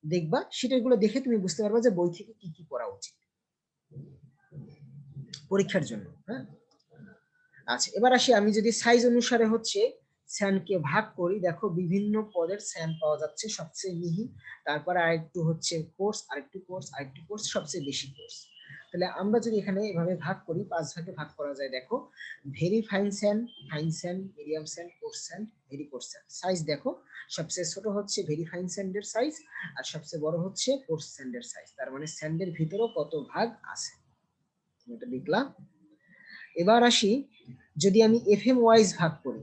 দেখবা, শীটের গুলো দেখে তুমি বুঝতে পারবা যে বই থেকে কি কি পড়া উচিত পরীক্ষার জন্য। হ্যাঁ, আচ্ছা এবার আসি, আমি যদি সাইজ অনুসারে হচ্ছে স্যান্ডকে ভাগ করি, দেখো বিভিন্ন পদের স্যান্ড পাওয়া যাচ্ছে সবচেয়ে মিহি, তারপরে আরেকটু হচ্ছে কোর্স, আরেকটু কোর্স, আরেকটু কোর্স, সবচেয়ে বেশি কোর্স। তাহলে আমরা যদি এখানে এভাবে ভাগ করি, 5 ভাগে ভাগ করা যায়। দেখো very fine sand, medium sand, coarse sand, very coarse sand. Size দেখো সবচেয়ে ছোট হচ্ছে ভেরি ফাইন স্যান্ডের সাইজ, আর সবচেয়ে বড় হচ্ছে কোর্স স্যান্ডের সাইজ। তার মানে স্যান্ডের ভিতরেও কত ভাগ আছে এটা দেখলাম। এবার আসি, যদি আমি এফএম ওয়াইজ ভাগ করি,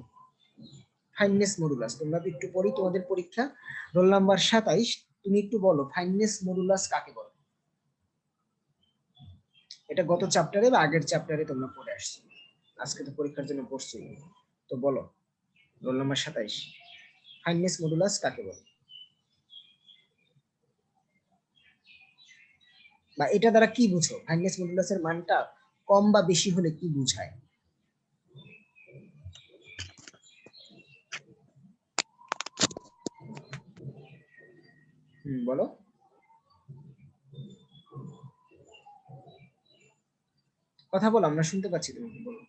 ফাইননেস মডুলাস, তোমরা একটু পড়ি তোমাদের পরীক্ষা রোল নাম্বার 27, তুমি একটু বলো ফাইননেস মডুলাস কাকে বলে? এটা গত চ্যাপ্টারে বা আগের চ্যাপ্টারে তোমরা পড়ে আসছো, আজকে তো পরীক্ষার জন্য পড়ছো, তো বলো রোল নাম্বার 27 ফাইননেস মডুলাস কাকে বলে, বা এটা দ্বারা কি বুঝো? ফাইননেস মডুলাসের মানটা কম বা বেশি হলে কি বোঝায়? বলো। কথা বলো, আমরা শুনতে পাচ্ছি, তুমি কি বলো?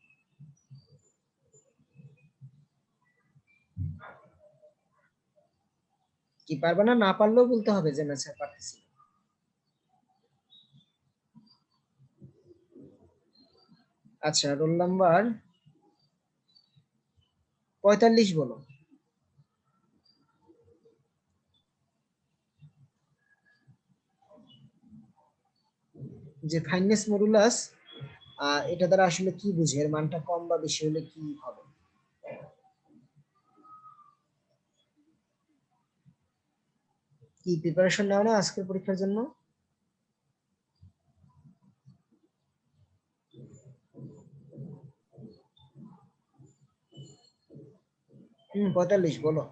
কি পারবে না? না পারলেও বলতে হবে যে না স্যার পারতেছি। আচ্ছা রোল নাম্বার 45 বলো। যে ফাইননেস মডুলাস এটা দ্বারা আসলে কি বুঝে, এর মানটা কম বা বেশি হলে কি হবে? কি প্রিপারেশন নাও না আজকের পরীক্ষার জন্য? হুম, 45 বলো।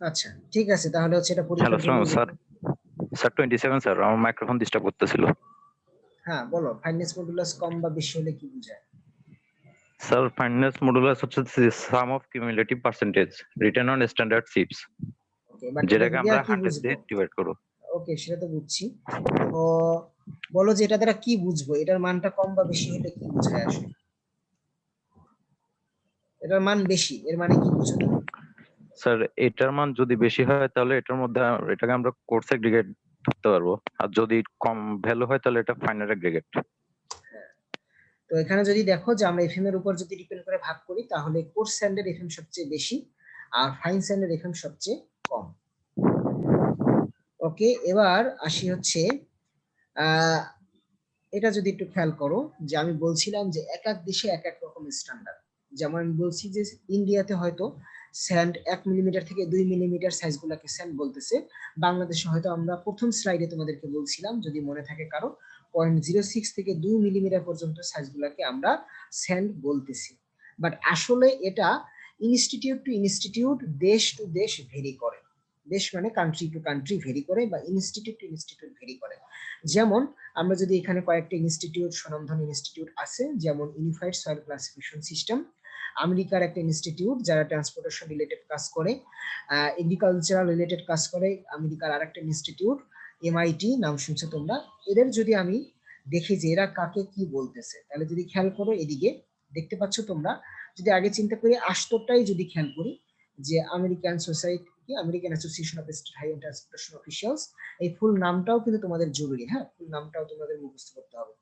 আচ্ছা ঠিক আছে, তাহলে হচ্ছে এটা হ্যালো পরীক্ষার জন্য। স্যার, স্যার 27 স্যার, আমার মাইক্রোফোন ডিস্টার্ব করতেছিল। হ্যাঁ বলো, ফাইননেস মডুলাস কম বা বেশি হলে কি বোঝায়? স্যার ফাইননেস মডুলাস হচ্ছে sum of cumulative percentage retained on standard শিপস, ওকে, বাট এটা যেটাকে দিয়া আমরা কি 100 বুঝবো? দিয়ে ডিভাইড করব। ওকে, সেটা তো বুঝছি। তো বলো যে এটা দ্বারা কি বুঝবো, এটার মানটা কম বা বেশি হলে কি বোঝায় আসলে? এটার মান বেশি, এর মানে কি বুঝো তুমি? স্যার এটার মান যদি বেশি হয় তাহলে এটার মধ্যে এটাকে আমরা কোর্স এগ্রিগেট ধরতে পারবো, আর যদি কম ভ্যালু হয় তাহলে এটা ফাইনাল এগ্রিগেট। তো এখানে যদি দেখো যে আমরা এফএম এর উপর যদি ডিপেন্ড করে ভাগ করি, তাহলে কোর্স স্যান্ডের এফএম সবচেয়ে বেশি আর ফাইন স্যান্ডের এফএম সবচেয়ে কম। ওকে, এবার আসি হচ্ছে এটা যদি একটু খেয়াল করো, যে আমি বলছিলাম যে এক এক দেশে এক এক রকম স্ট্যান্ডার্ড। যেমন আমি বলছি যে ইন্ডিয়াতে হয়তো স্যান্ড 1 মিলিমিটার থেকে 2 মিলিমিটার সাইজ গুলাকে স্যান্ড বলতেছে, বাংলাদেশে হয়তো আমরা প্রথম স্লাইডে তোমাদেরকে বলছিলাম যদি মনে থাকে কারো, 0.06 থেকে 2 মিলিমিটার পর্যন্ত সাইজ গুলাকে আমরা স্যান্ড বলতেছি। বাট আসলে এটা ইনস্টিটিউট টু ইনস্টিটিউট, দেশ টু দেশ ভেরি করে। দেশ মানে কান্ট্রি টু কান্ট্রি ভেরি করে, বা ইনস্টিটিউট টু ইনস্টিটিউট ভেরি করে। যেমন আমরা যদি এখানে কয়েকটা ইনস্টিটিউট, স্বনামধন্য ইনস্টিটিউট আছে, যেমন ইউনিফাইড সয়েল ক্লাসিফিকেশন সিস্টেম, আমেরিকার একটা ইনস্টিটিউট যারা ট্রান্সপোর্টেশন রিলেটেড কাজ করে, এগ্রিকালচারাল রিলেটেড কাজ করে, আমেরিকার আরেকটা ইনস্টিটিউট এমআইটি, নাম শুনছো তোমরা। এদের যদি আমি দেখি যে এরা কাকে কি বলতেছে, তাহলে যদি খেয়াল করো এদিকে দেখতে পাচ্ছ তোমরা, যদি আগে চিন্তা করি আষ্টটাই যদি খেয়াল করি, যে American society, American association of state highway transportation officials, এই ফুল নামটাও কিন্তু তোমাদের জরুরি। হ্যাঁ, ফুল নামটাও তোমাদের মুখস্থ করতে হবে।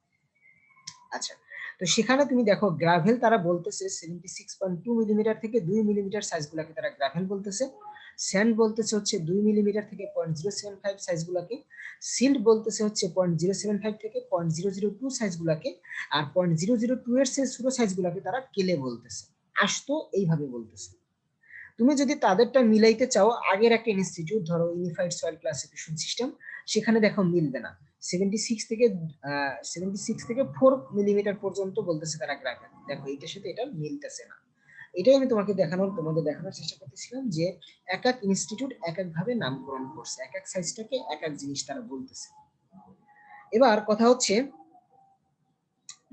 আচ্ছা, তো সেখানে তুমি দেখো গ্রাভেল তারা বলতেছে 76.2 মিলিমিটার থেকে 2 মিলিমিটার সাইজগুলোকে তারা গ্রাভেল বলতেছে। স্যান্ড বলতেছে হচ্ছে 2 মিলিমিটার থেকে 0.075 সাইজগুলোকে। সিল্ট বলতেছে হচ্ছে 0.075 থেকে 0.002 সাইজগুলোকে। আর 0.002 এর চেয়ে ছোট সাইজগুলোকে তারা কেলে বলতেছে। আস্ত এইভাবে বলতেছে। তুমি যদি তাদেরটা মিলাইতে চাও, আগের একটা ইনস্টিটিউট ধরো ইউনিফাইড সয়েল ক্লাসিফিকেশন সিস্টেম, সেখানে দেখো মিলবে না। 76 থেকে 4 মিলিমিটার পর্যন্ত বলতেছে তারা গ্রাভেল। দেখো এটার সাথে এটা মিলতেছে না। এটাই আমি তোমাদের দেখানোর চেষ্টা করতেছিলাম যে এক এক ইনস্টিটিউট এক এক ভাবে নামকরণ করছে, এক এক সাইজটাকে এক এক জিনিস তারা বলতেছে। এবার কথা হচ্ছে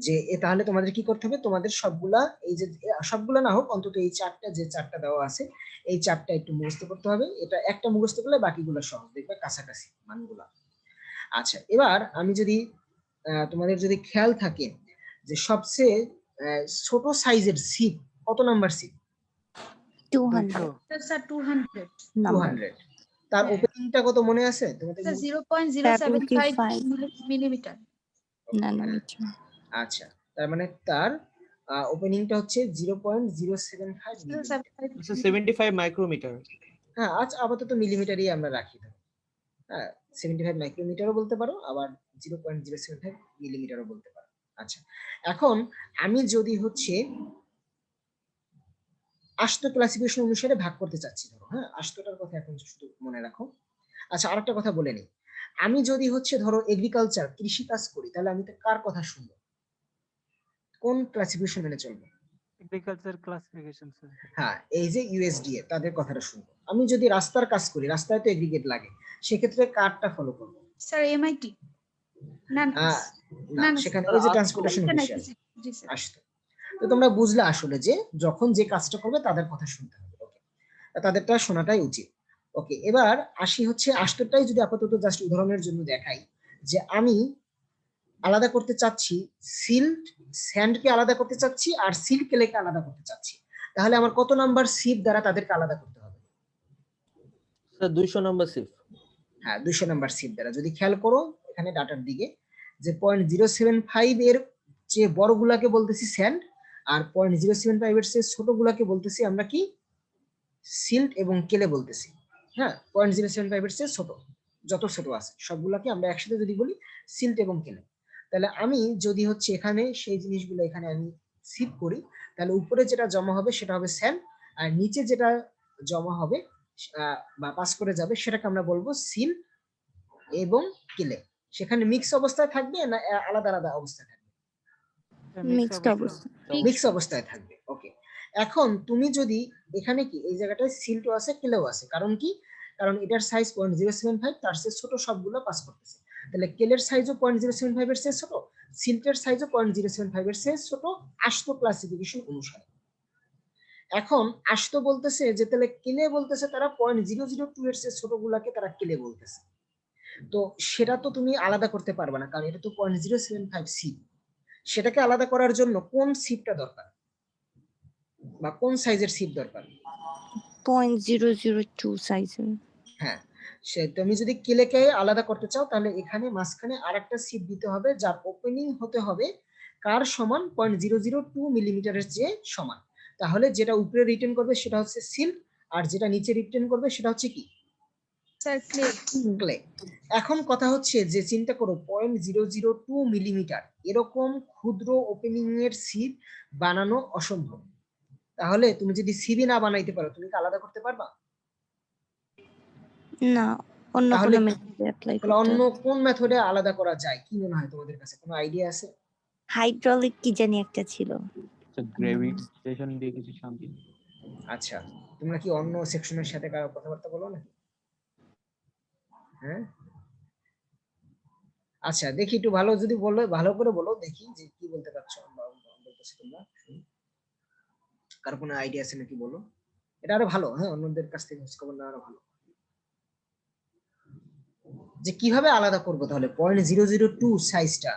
যে তাহলে তোমাদের কি করতে হবে, তোমাদের সবগুলা এই যে সবগুলা না হোক অন্তত এই যে চারটা দেওয়া আছে এই চারটা একটু মুখস্থ করতে হবে। এটা একটা মুখস্থ করলে বাকিগুলো সহজ, দেখবে কাছাকাছি মানগুলা। আচ্ছা, এবার আমি যদি তোমাদের যদি খেয়াল থাকে যে সবচেয়ে ছোট সাইজের সিপ কত নাম্বার সিপ? 200 স্যার 200 তার ওপেনিংটা কত মনে আছে তোমাদের? Sir 0.075 millimetre nanometre. আচ্ছা, তার মানে তার ওপেনিংটা হচ্ছে 0.075 মিলিমিটার, 75 মাইক্রোমিটার। হ্যাঁ আচ্ছা, আপাতত মিলিমিটারই আমরা রাখি। হ্যাঁ 75 মাইক্রোমিটারও বলতে পারো, আবার 0.075 মিলিমিটারও বলতে পারো। আচ্ছা, এখন আমি যদি হচ্ছে আস্ত ক্লাসিফিকেশন অনুসারে ভাগ করতে চাচ্ছি, ধরো হ্যাঁ আস্তটার কথা এখন শুধু মনে রাখো। আচ্ছা, আরেকটা কথা বলে নিই, আমি যদি হচ্ছে ধরো এগ্রিকালচার কৃষি কাজ করি, তাহলে আমি তো কার কথা শুনবো, কোন ক্লাসিফিকেশন মেনে চলবো? Agriculture classification sir. হ্যাঁ, এই যে ইউএসডিএ তাদের কথাটা শুনবো। আমি যদি রাস্তার কাজ করি, রাস্তায় তো এগ্রিগেট লাগে, সেক্ষেত্রে কারটা ফলো করবো? স্যার এমআইটি না সেখানে ওই যে ট্রান্সপোর্টেশন অফিসিয়াল আসতো। তো তোমরা বুঝলে আসলে যে যখন যে কাজটা করবে তাদের কথা শুনতে হবে। ওকে, তাদেরটা শোনাটাই উচিত। ওকে, এবার আসি হচ্ছে আষ্টটাই যদি আপাতত জাস্ট উদাহরণের জন্য দেখাই যে আমি আলাদা করতে চাচ্ছি সিল্ট স্যান্ডকে আলাদা করতে চাচ্ছি আর সিল্ট কেলেকে আলাদা করতে চাচ্ছি, তাহলে আমার কত নাম্বার সিপ দ্বারা তাদেরকে আলাদা করতে হবে? Sir 200 number sieve. হ্যাঁ 200 নাম্বার সিপ দ্বারা। যদি খেয়াল করো এখানে ডাটার দিকে যে 0.075 এর যে বড়গুলাকে বলতেছি স্যান্ড, আর 0.075 এর চেয়ে ছোটগুলাকে বলতেছি আমরা কি সিল্ট এবং কেলে বলতেছি। হ্যাঁ 0.075 এর চেয়ে ছোট যত ছোট আছে সবগুলাকে আমরা একসাথে যদি বলি সিল্ট এবং কেলে। তাহলে আমি যদি হচ্ছে এখানে সেই জিনিসগুলো এখানে আমি সিপ করি, তাহলে উপরে যেটা জমা হবে সেটা হবে স্যান্ড, আর নিচে যেটা জমা হবে বা পাস করে যাবে সেটাকে আমরা বলবো সিল এবং কেলে। সেখানে মিক্স অবস্থায় থাকবে না আলাদা আলাদা অবস্থায় থাকবে? মিক্স অবস্থায় থাকবে। ওকে, এখন তুমি যদি এখানে কি এই জায়গাটায় সিলটো আছে কেলেও আছে, কারণ কি, কারণ এটার সাইজ 0.075, তার চেয়ে ছোট সবগুলো পাস করতেছে। তাহলে কেলের সাইজও 0.075 এর চেয়ে ছোট, সিল্টের সাইজও 0.075 এর চেয়ে ছোট আস্ত ক্লাসিফিকেশন অনুসারে। এখন আস্ত বলতেছে যে তাহলে কেলে বলতেছে তারা 0.002 এর চেয়ে ছোটগুলাকে তারা কেলে বলতেছে। তো সেটা তো তুমি আলাদা করতে পারবে না, কারণ এটা তো 0.075 সিপ। সেটাকে আলাদা করার জন্য কোন সিপটা দরকার বা কোন সাইজের সিপ দরকার? 0.002 সাইজের। হ্যাঁ, সে তুমি যদি কেলেকে আলাদা করতে চাও তাহলে এখানে মাঝখানে আরেকটা সিপ দিতে হবে, যার ওপেনিং হতে হবে কার সমান 0.002 মিলিমিটারের চেয়ে সমান। তাহলে যেটা উপরে রিটার্ন করবে সেটা হচ্ছে সিল্ক, আর যেটা নিচে রিটার্ন করবে সেটা হচ্ছে কি? ক্লে। এখন কথা হচ্ছে যে চিন্তা করো 0.002 মিলিমিটার এরকম ক্ষুদ্র ওপেনিং এর সিপ বানানো অসম্ভব। তাহলে তুমি যদি সিবি না বানাইতে পারো তুমি কি আলাদা করতে পারবা? না, অন্য কোন মেথডে অ্যাপ্লাই করতে হবে। অন্য কোন মেথডে আলাদা করা যায় কি মনে হয় তোমাদের কাছে, কোনো আইডিয়া আছে? হাইড্রোলিক কি জানি একটা ছিল, গ্রেভিটেশন দিয়ে কিছু সামথিং। আচ্ছা, তোমরা কি অন্য সেকশনের সাথে কারো কথাবার্তা বলো নাকি? হ্যাঁ, আচ্ছা দেখি একটু ভালো যদি বলো, ভালো করে বলো দেখি যে কি বলতে চাচ্ছো বলতেছো তোমরা। কারো কোনো আইডিয়া আছে নাকি বলো, এটা আরো ভালো। হ্যাঁ, অন্যদের কাছ থেকে খবর নেওয়া আরো ভালো। যে কিভাবে আলাদা করব তাহলে 0.002 সাইজটা,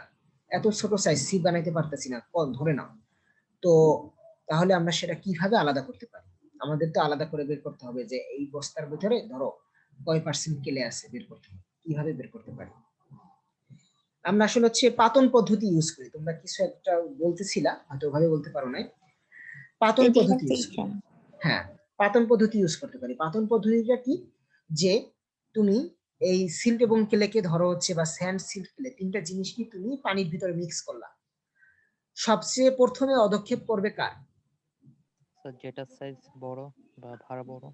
এত ছোট সাইজ সি বানাইতে পারতেছি না কোন ধরে নাও, তো তাহলে আমরা সেটা কিভাবে আলাদা করতে পারি? আমাদের তো আলাদা করে বের করতে হবে যে এই বস্তার ভিতরে ধরো কয় % কেলে আছে, বের করতে হবে। কিভাবে বের করতে পারি? আমরা আসলে হচ্ছে পাতন পদ্ধতি ইউজ করি। তোমরা কিছু একটা বলতেছিলা, হয়তো ওভাবে বলতে পারো না। পাতন পদ্ধতি ইউজ করি। হ্যাঁ, পাতন পদ্ধতি ইউজ করতে পারি। পাতন পদ্ধতিটা কি, যে তুমি এই সিল্ট এবং ক্লেকে ধরো হচ্ছে, বা স্যান্ড সিল্ট ক্লে, তিনটা জিনিসকে তুমি পানির ভিতরে মিক্স করলা, সবচেয়ে প্রথমে পদক্ষেপ করবে কার? স্যার যেটা সাইজ বড় বা ভার বড়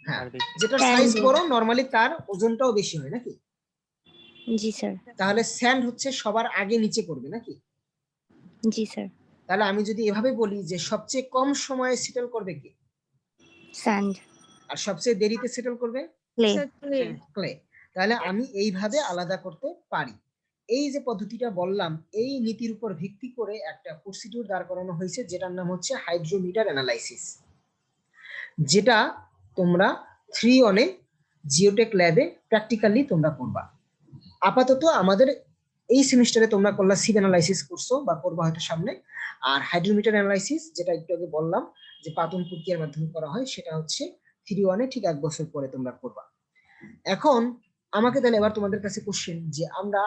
হ্যাঁ, আর বেশি। যেটা সাইজ বড় নরমালি তার ওজনটাও বেশি হয় নাকি? জি স্যার। তাহলে স্যান্ড হচ্ছে সবার আগে নিচে করবে নাকি? জি স্যার। তাহলে আমি যদি এভাবে বলি যে সবচেয়ে কম সময়ে সেটেল করবে কি? স্যান্ড। আর সবচেয়ে দেরিতে সেটেল করবে ক্লে। ক্লে। তাহলে আমি এইভাবে আলাদা করতে পারি। এই যে পদ্ধতিটা বললাম, এই নীতির উপর ভিত্তি করে একটা প্রসিডিউর দাঁড় করানো হয়েছে, যেটার নাম হচ্ছে হাইড্রোমিটার অ্যানালাইসিস, যেটা তোমরা 3 অনে জিওটেক ল্যাবে প্র্যাকটিক্যালি তোমরা করবা। আপাতত আমাদের এই সেমিস্টারে তোমরা করলা সিভ অ্যানালাইসিস করছো বা করবা হয়তো সামনে, আর হাইড্রোমিটার অ্যানালাইসিস যেটা একটু আগে বললাম যে পাতন প্রক্রিয়ার মাধ্যমে করা হয়, সেটা হচ্ছে 3 ঠিক 1 বছর পরে তোমরা করবা। এখন আমাকে তাহলে এবার তোমাদের কাছে কোশ্চেন, যে আমরা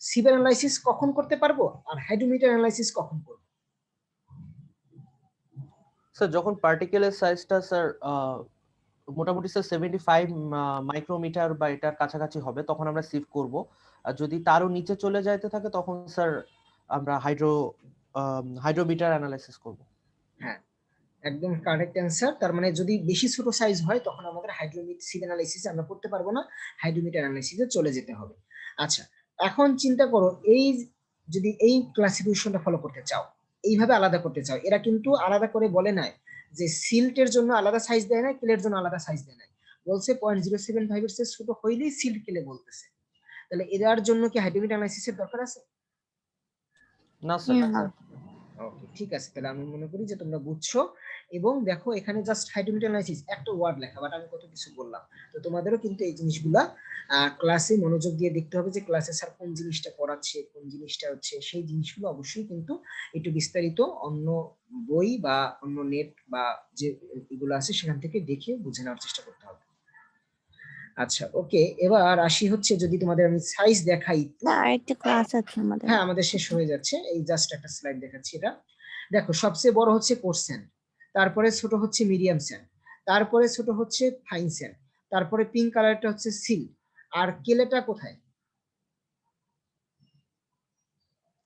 সিভ অ্যানালাইসিস কখন করতে পারবো আর হাইড্রোমিটার অ্যানালাইসিস কখন করব? স্যার যখন পার্টিকেলের সাইজটা স্যার মোটামুটি স্যার 75 মাইক্রোমিটার বা এটার কাছাকাছি হবে, তখন আমরা সিভ করব। আর যদি তারও নিচে চলে যাইতে থাকে তখন স্যার আমরা হাইড্রোমিটার অ্যানালাইসিস করব। হ্যাঁ, একদম কারেক্ট অ্যান্সার। তার মানে যদি বেশি ছোট সাইজ হয় তখন আমাদের হাইড্রোমিটার সিভ অ্যানালাইসিস আমরা করতে পারবো না, হাইড্রোমিটার অ্যানালাইসিসে চলে যেতে হবে। আচ্ছা, এখন চিন্তা করো, এই যদি এই ক্লাসিফিকেশনটা ফলো করতে চাও, এইভাবে আলাদা করতে চাও, এরা কিন্তু আলাদা করে বলে নাই যে সিল্টের জন্য আলাদা সাইজ দেয় না, ক্লের জন্য আলাদা সাইজ দেয় না, বলছে 0.075 এর চেয়ে ছোট হইলেই সিল্ট ক্লে বলতেছে। তাহলে এর জন্য কি হাইড্রোমিটার অ্যানালাইসিসের দরকার আছে? না স্যার। ওকে, ঠিক আছে, তাহলে আমি মনে করি যে তোমরা বুঝছো। এবং দেখো এখানে জাস্ট হাইড্রোমিটার অ্যানালাইসিস একটা ওয়ার্ড লেখা, বাট আমি কত কিছু বললাম। তো তোমাদেরও কিন্তু এই জিনিসগুলা ক্লাসে মনোযোগ দিয়ে দেখতে হবে, যে ক্লাসে স্যার কোন জিনিসটা পড়াচ্ছে, কোন জিনিসটা হচ্ছে, সেই জিনিসগুলো অবশ্যই কিন্তু একটু বিস্তারিত অন্য বই বা অন্য নেট বা যে এগুলো আছে সেখান থেকে দেখে বুঝে নেওয়ার চেষ্টা করতে হবে। আচ্ছা, ওকে, এবার আসি হচ্ছে, যদি তোমাদের আমি সাইজ দেখাই, আরেকটা ক্লাস আছে আমাদের। হ্যাঁ, আমাদের শেষ হয়ে যাচ্ছে, এই জাস্ট একটা স্লাইড দেখাচ্ছি। এটা দেখো, সবচেয়ে বড় হচ্ছে কোর্স স্যান্ড, তারপরে ছোট হচ্ছে মিডিয়াম স্যান্ড, তারপরে ছোট হচ্ছে ফাইন স্যান্ড, তারপরে পিঙ্ক কালারটা হচ্ছে সিল, আর কেলেটা কোথায়?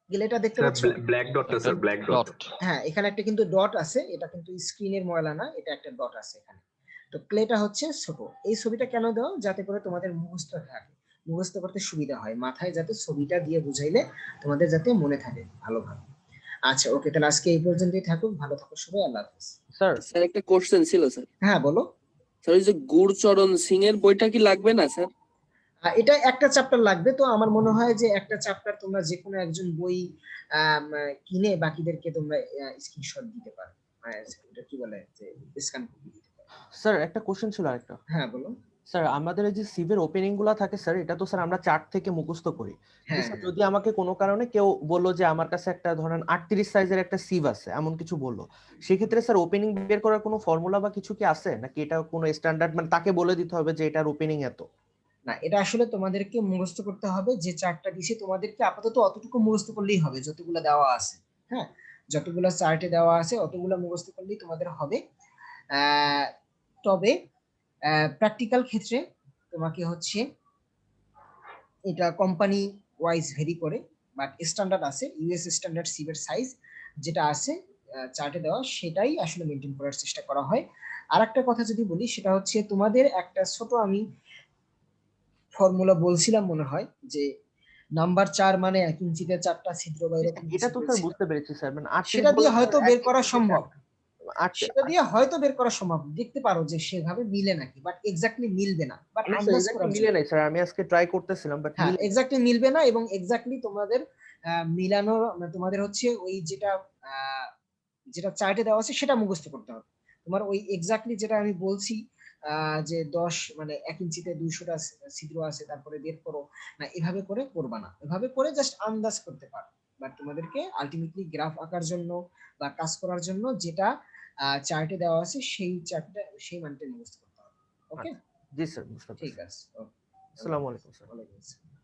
কেলেটা দেখতে পাচ্ছ? Black dot sir, black dot. হ্যাঁ, এখানে একটা কিন্তু ডট আছে, এটা কিন্তু স্ক্রিনের ময়লা না, এটা একটা ডট আছে এখানে। তো ক্লেটা হচ্ছে ছোট। এই ছবিটা কেন দাও? যাতে করে তোমাদের মুখস্থ থাকে, মুখস্থ করতে সুবিধা হয়, মাথায় যাতে ছবিটা দিয়ে বুঝাইলে তোমাদের যাতে মনে থাকে ভালোভাবে। আচ্ছা, ওকে, তাহলে আজকে এই পর্যন্তই থাকুক, ভালো থাকো সবাই, আল্লাহ হাফেজ। স্যার একটা কোশ্চেন ছিল স্যার। হ্যাঁ, বলো। স্যার ওই যে গুরচরণ সিং এর বইটা কি লাগবে না স্যার? এটা একটা চ্যাপ্টার লাগবে, তো আমার মনে হয় যে একটা চ্যাপ্টার তোমরা যে কোনো একজন বই কিনে বাকিদেরকে তোমরা স্ক্রিনশট দিতে পারো, এটা কি বলে যে স্ক্যান করে দিতে পারো। স্যার একটা কোশ্চেন ছিল আরেকটা। হ্যাঁ, বলো। স্যার আমাদের এই যে সিভের ওপেনিং গুলা থাকে স্যার, এটা তো স্যার আমরা চার্ট থেকে মুখস্থ করি। স্যার যদি আমাকে কোনো কারণে কেউ বললো যে আমার কাছে একটা ধরেন 38 সাইজের একটা সিভ আছে, এমন কিছু বললো, সেক্ষেত্রে স্যার ওপেনিং বের করার কোনো ফর্মুলা বা কিছু কি আছে, নাকি এটা কোনো স্ট্যান্ডার্ড, মানে তাকে বলে দিতে হবে যে এটার ওপেনিং এত? না, এটা আসলে তোমাদেরকে মুখস্থ করতে হবে, যে চার্টটা দিছি তোমাদেরকে আপাতত অতটুকু মুখস্থ করলেই হবে, যতগুলো দেওয়া আছে। হ্যাঁ, যতগুলো চার্টে দেওয়া আছে অতগুলো মুখস্থ করলেই তোমাদের হবে। তবে প্র্যাকটিক্যাল ক্ষেত্রে তোমাকে হচ্ছে এটা কোম্পানি ওয়াইজ ভেরি করে, বাট স্ট্যান্ডার্ড আছে, ইউএস স্ট্যান্ডার্ড সিভের সাইজ যেটা আছে চার্টে দেওয়া, সেটাই আসলে মেনটেন করার চেষ্টা করা হয়। আর একটা কথা যদি বলি, সেটা হচ্ছে তোমাদের একটা ছোট আমি ফর্মুলা বলছিলাম মনে হয়, যে নাম্বার 4 মানে 1 ইঞ্চিতে 4টা ছিদ্র বা এরকম এটা তো স্যার বুঝতে পেরেছি স্যার, মানে সেটা দিয়ে হয়তো বের করা সম্ভব, সেটা দিয়ে হয়তো বের করা সম্ভব, দেখতে পারো যে সেভাবে মিলে নাকি, বাট এক্স্যাক্টলি মিলবে না, বাট আন্দাজ করা মিলে নাই স্যার, আমি আজকে ট্রাই করতেছিলাম, বাট হ্যাঁ, এক্স্যাক্টলি মিলবে না, এবং এক্স্যাক্টলি তোমাদের মিলানো তোমাদের হচ্ছে ওই যেটা যেটা চার্টে দেওয়া আছে সেটা মুখস্থ করতে হবে। তোমার ওই এক্স্যাক্টলি যেটা আমি বলছি যে 10 মানে 1 ইঞ্চিতে 200টা ছিদ্র আছে, তারপরে বের করো না, এভাবে করে করবা না, এভাবে করে জাস্ট আন্দাজ করতে পারো। বাট তোমাদেরকে আলটিমেটলি গ্রাফ আঁকার জন্য বা কাজ করার জন্য যেটা চার্টে দেওয়া আছে সেই চার্টটা, সেই মানটা মুখস্থ করতে হবে। ওকে, জি স্যার, বুঝতে পারছি। ঠিক আছে, ওকে, আসসালামু আলাইকুম স্যার। ওয়ালাইকুম আসসালাম।